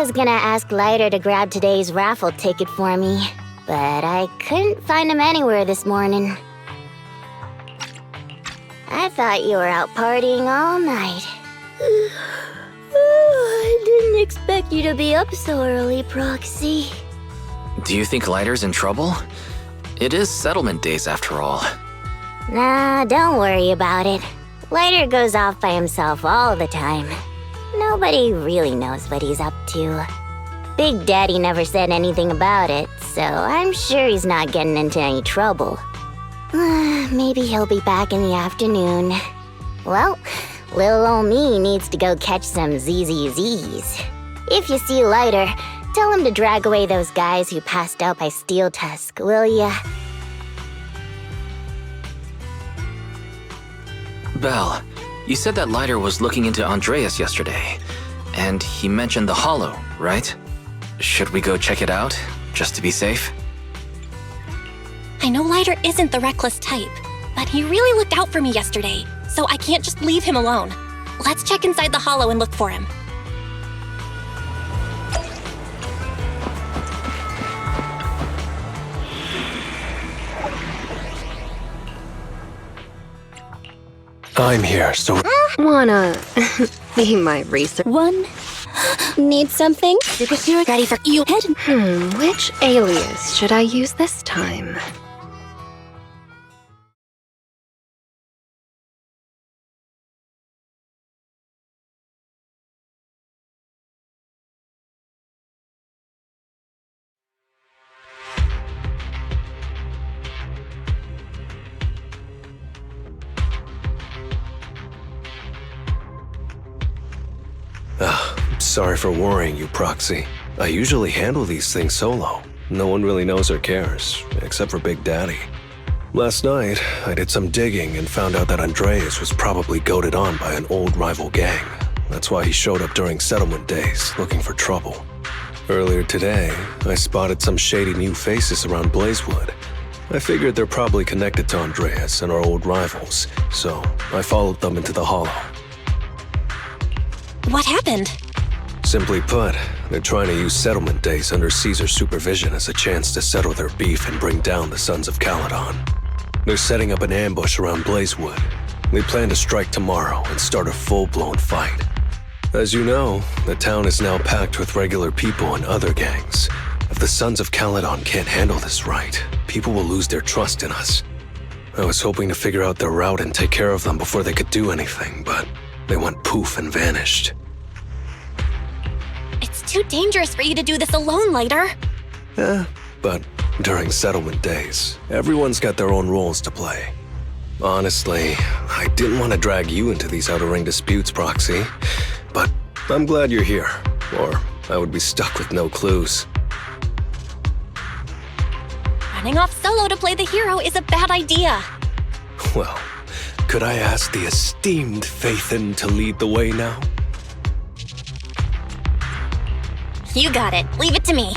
was gonna ask Lighter to grab today's raffle ticket for me, but I couldn't find him anywhere this morning. I thought you were out partying all night. I didn't expect you to be up so early, Proxy. Do you think Lighter's in trouble? It is settlement days after all. Nah, don't worry about it. Lighter goes off by himself all the time. Nobody really knows what he's up to. Big Daddy never said anything about it, so I'm sure he's not getting into any trouble. Maybe he'll be back in the afternoon. Well, little ol' me needs to go catch some ZZZs. If you see Lighter, tell him to drag away those guys who passed out by Steel Tusk, will ya? Belle, you said that Lighter was looking into Andreas yesterday, and he mentioned the Hollow, right? Should we go check it out, just to be safe? I know Lighter isn't the reckless type, but he really looked out for me yesterday, so I can't just leave him alone. Let's check inside the Hollow and look for him. I'm here, so... Wanna be my research? One. Need something? Ready for you. Which alias should I use this time? Sorry for worrying you, Proxy. I usually handle these things solo. No one really knows or cares, except for Big Daddy. Last night, I did some digging and found out that Andreas was probably goaded on by an old rival gang. That's why he showed up during settlement days, looking for trouble. Earlier today, I spotted some shady new faces around Blazewood. I figured they're probably connected to Andreas and our old rivals, so I followed them into the Hollow. What happened? Simply put, they're trying to use settlement days under Caesar's supervision as a chance to settle their beef and bring down the Sons of Caledon. They're setting up an ambush around Blazewood. They plan to strike tomorrow and start a full-blown fight. As you know, the town is now packed with regular people and other gangs. If the Sons of Caledon can't handle this right, people will lose their trust in us. I was hoping to figure out their route and take care of them before they could do anything, but they went poof and vanished. It's too dangerous for you to do this alone, Lighter. But during settlement days, everyone's got their own roles to play. Honestly, I didn't want to drag you into these outer ring disputes, Proxy, but I'm glad you're here, or I would be stuck with no clues. Running off solo to play the hero is a bad idea. Well, could I ask the esteemed Faithin to lead the way now? You got it. Leave it to me.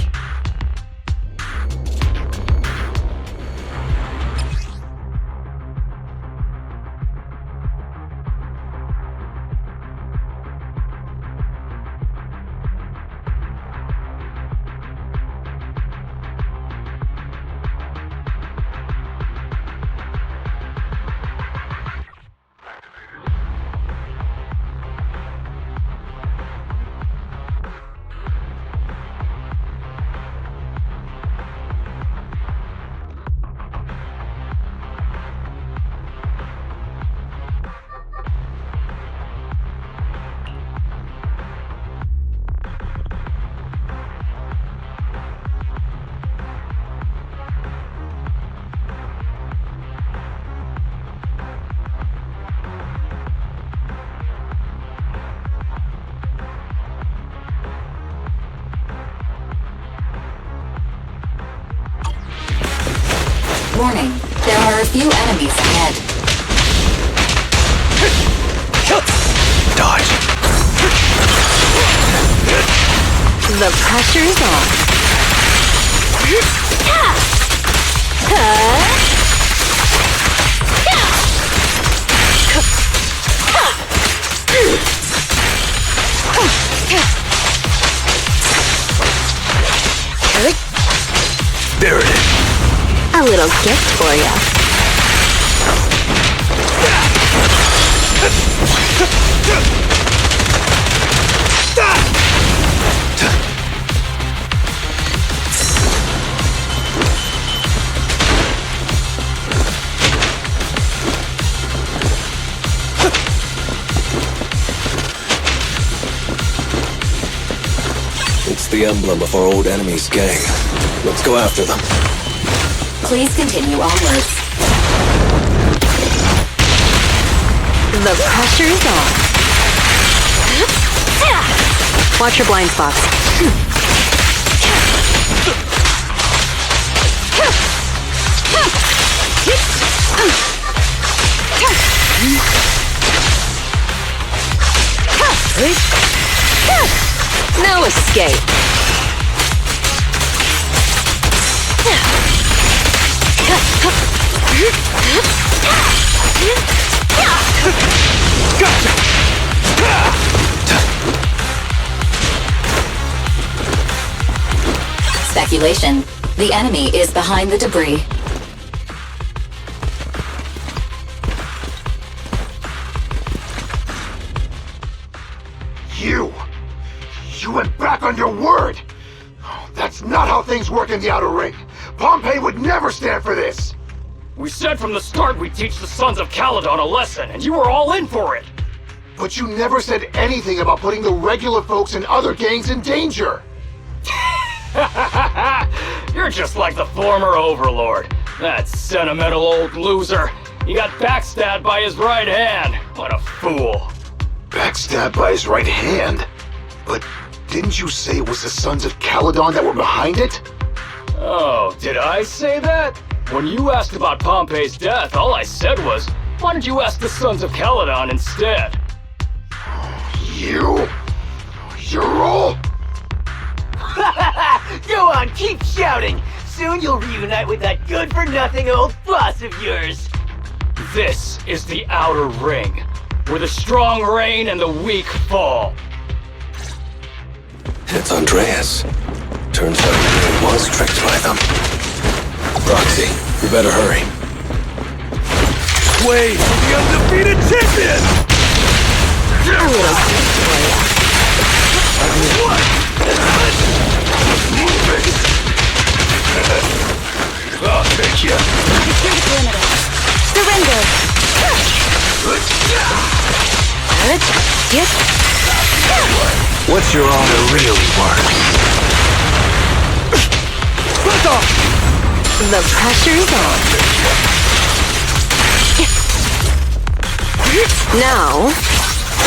Warning, there are a few enemies ahead. Dodge. The pressure's on. A little gift for you. It's the emblem of our old enemy's gang. Let's go after them. Please continue onwards. The pressure is on. Watch your blind spots. No escape. Speculation. The enemy is behind the debris. You went back on your word! That's not how things work in the Outer Ring. Pompeii would never stand for this! We said from the start we'd teach the Sons of Caledon a lesson, and you were all in for it! But you never said anything about putting the regular folks and other gangs in danger! You're just like the former Overlord. That sentimental old loser. He got backstabbed by his right hand. What a fool. Backstabbed by his right hand? But didn't you say it was the Sons of Caledon that were behind it? Oh, did I say that? When you asked about Pompey's death, all I said was, why don't you ask the Sons of Caledon instead? You're all... Go on, keep shouting! Soon you'll reunite with that good-for-nothing old boss of yours! This is the Outer Ring, where the strong reign and the weak fall. It's Andreas. Turns out he really was tricked by them. Proxy, you better hurry. Wait for the undefeated champion! A little gift for you. What? I'll take you. Surrender. What's your honor really worth? The pressure's on. Now,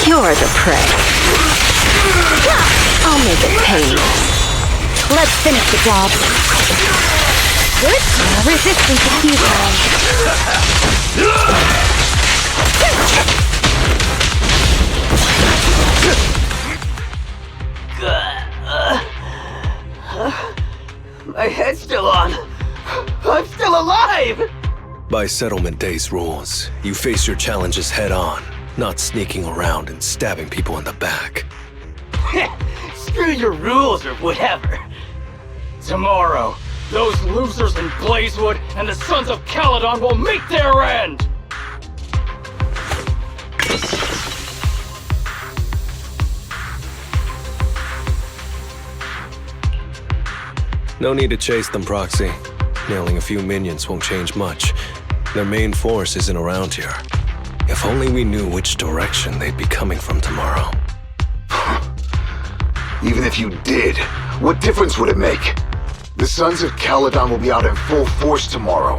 you're the prey. I'll make it painless. Let's finish the job. Good. Resistance is futile. My head's still on. I'm still alive! By Settlement Day's rules, you face your challenges head on, not sneaking around and stabbing people in the back. Screw your rules or whatever. Tomorrow, those losers in Blazewood and the Sons of Caledon will meet their end! No need to chase them, Proxy. Nailing a few minions won't change much. Their main force isn't around here. If only we knew which direction they'd be coming from tomorrow. Even if you did, what difference would it make? The Sons of Caledon will be out in full force tomorrow.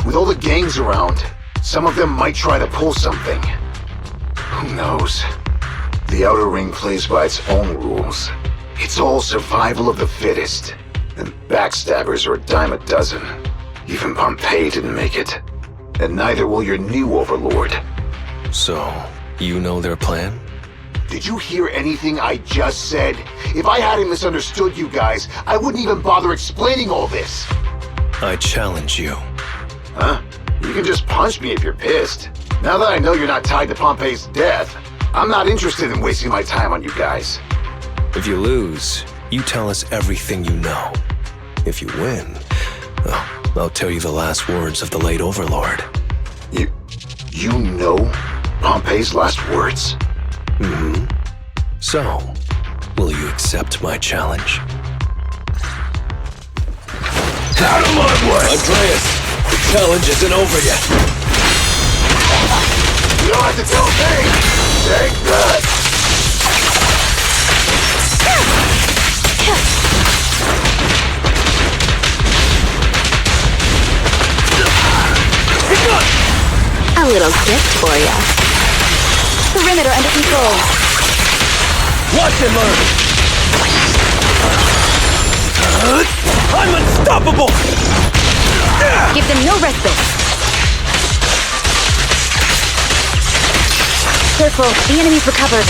With all the gangs around, some of them might try to pull something. Who knows? The Outer Ring plays by its own rules. It's all survival of the fittest. And backstabbers are a dime a dozen. Even Pompeii didn't make it. And neither will your new overlord. So, you know their plan? Did you hear anything I just said? If I hadn't misunderstood you guys, I wouldn't even bother explaining all this. I challenge you. Huh? You can just punch me if you're pissed. Now that I know you're not tied to Pompeii's death, I'm not interested in wasting my time on you guys. If you lose, you tell us everything you know. If you win, well, I'll tell you the last words of the late Overlord. You know Pompey's last words? Mm-hmm. So, will you accept my challenge? Out of my way! Andreas, the challenge isn't over yet. You don't have to tell me! Take that! A little gift for ya. Perimeter under control. Watch and learn! I'm unstoppable! Give them no respite. Careful, the enemy's recovered.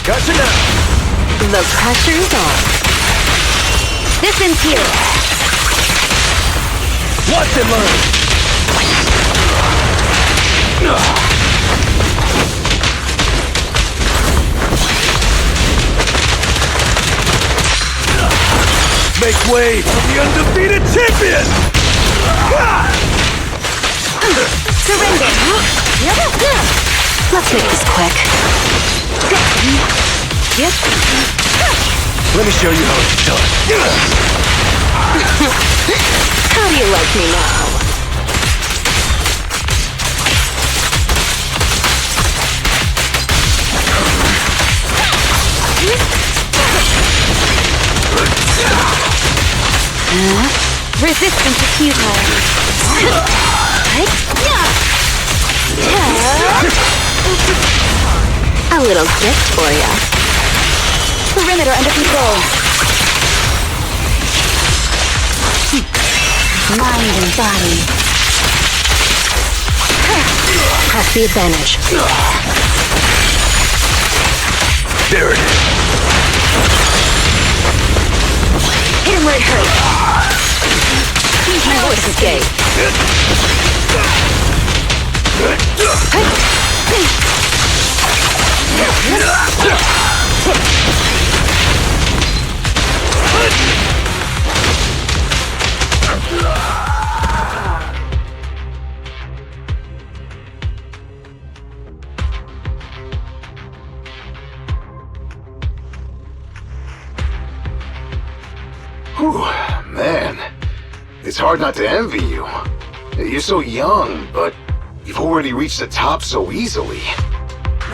Gotcha now! The pressure's on. This ends here. Watch and learn! Make way for the undefeated champion! Surrender. Let's make this quick. Yep. Let me show you how it's done. How do you like me now? Resistance is futile. A little gift for ya. Perimeter under control. Mind and body. Has the advantage. There it is. Hit him where it hurts. No escape. Whew, man. It's hard not to envy you. You're so young, but you've already reached the top so easily.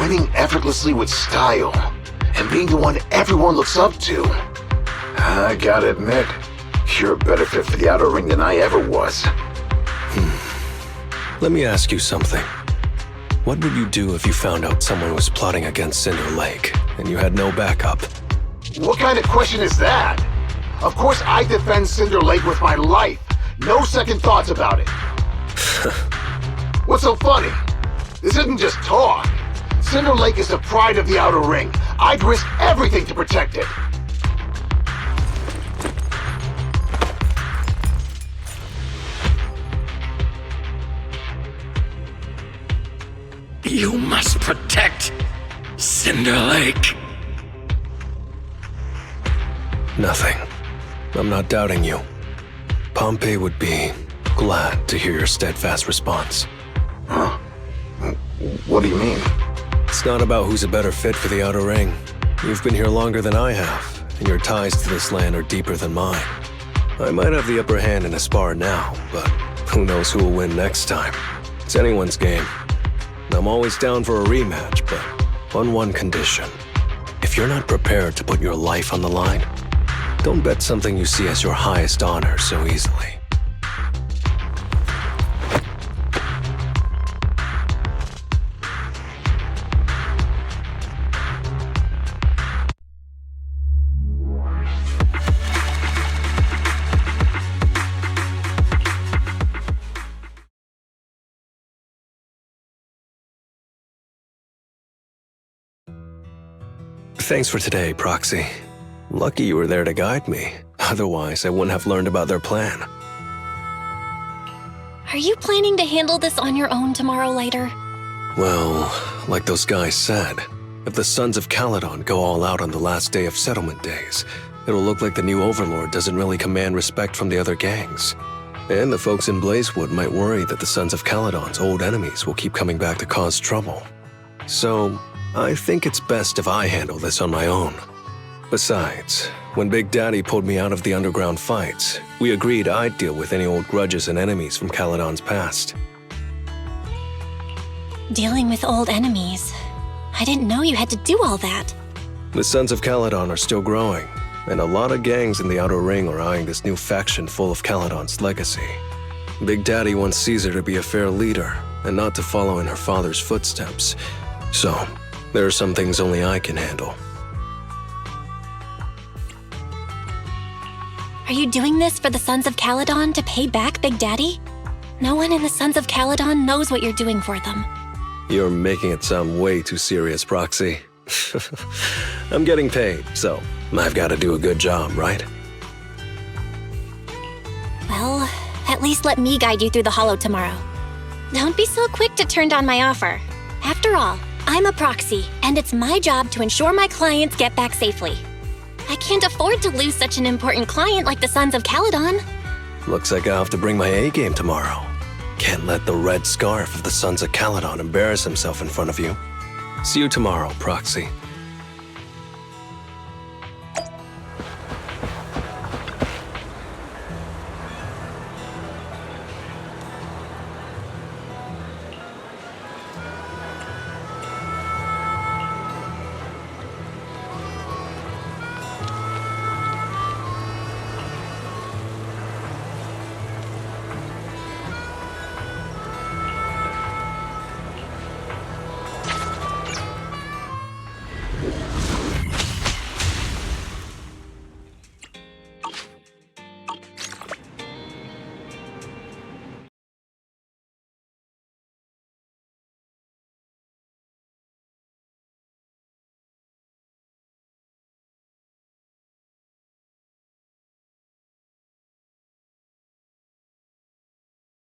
Winning effortlessly with style, and being the one everyone looks up to. I gotta admit, you're a better fit for the outer ring than I ever was. Let me ask you something. What would you do if you found out someone was plotting against Cinder Lake, and you had no backup? What kind of question is that? Of course I defend Cinder Lake with my life. No second thoughts about it. What's so funny? This isn't just talk. Cinder Lake is the pride of the Outer Ring. I'd risk everything to protect it. You must protect Cinder Lake. Nothing. I'm not doubting you. Pompey would be glad to hear your steadfast response. Huh? What do you mean? It's not about who's a better fit for the Outer Ring. You've been here longer than I have, and your ties to this land are deeper than mine. I might have the upper hand in a spar now, but who knows who will win next time. It's anyone's game. I'm always down for a rematch, but on one condition. If you're not prepared to put your life on the line, don't bet something you see as your highest honor so easily. Thanks for today, Proxy. Lucky you were there to guide me. Otherwise, I wouldn't have learned about their plan. Are you planning to handle this on your own tomorrow, Lighter? Well, like those guys said, if the Sons of Caledon go all out on the last day of settlement days, it'll look like the new Overlord doesn't really command respect from the other gangs. And the folks in Blazewood might worry that the Sons of Caledon's old enemies will keep coming back to cause trouble. So, I think it's best if I handle this on my own. Besides, when Big Daddy pulled me out of the underground fights, we agreed I'd deal with any old grudges and enemies from Caledon's past. Dealing with old enemies. I didn't know you had to do all that. The Sons of Caledon are still growing, and a lot of gangs in the Outer Ring are eyeing this new faction full of Caledon's legacy. Big Daddy wants Caesar to be a fair leader, and not to follow in her father's footsteps. So, there are some things only I can handle. Are you doing this for the Sons of Caledon to pay back Big Daddy? No one in the Sons of Caledon knows what you're doing for them. You're making it sound way too serious, Proxy. I'm getting paid, so I've got to do a good job, right? Well, at least let me guide you through the hollow tomorrow. Don't be so quick to turn down my offer. After all, I'm a proxy, and it's my job to ensure my clients get back safely. I can't afford to lose such an important client like the Sons of Caledon. Looks like I'll have to bring my A-game tomorrow. Can't let the red scarf of the Sons of Caledon embarrass himself in front of you. See you tomorrow, Proxy.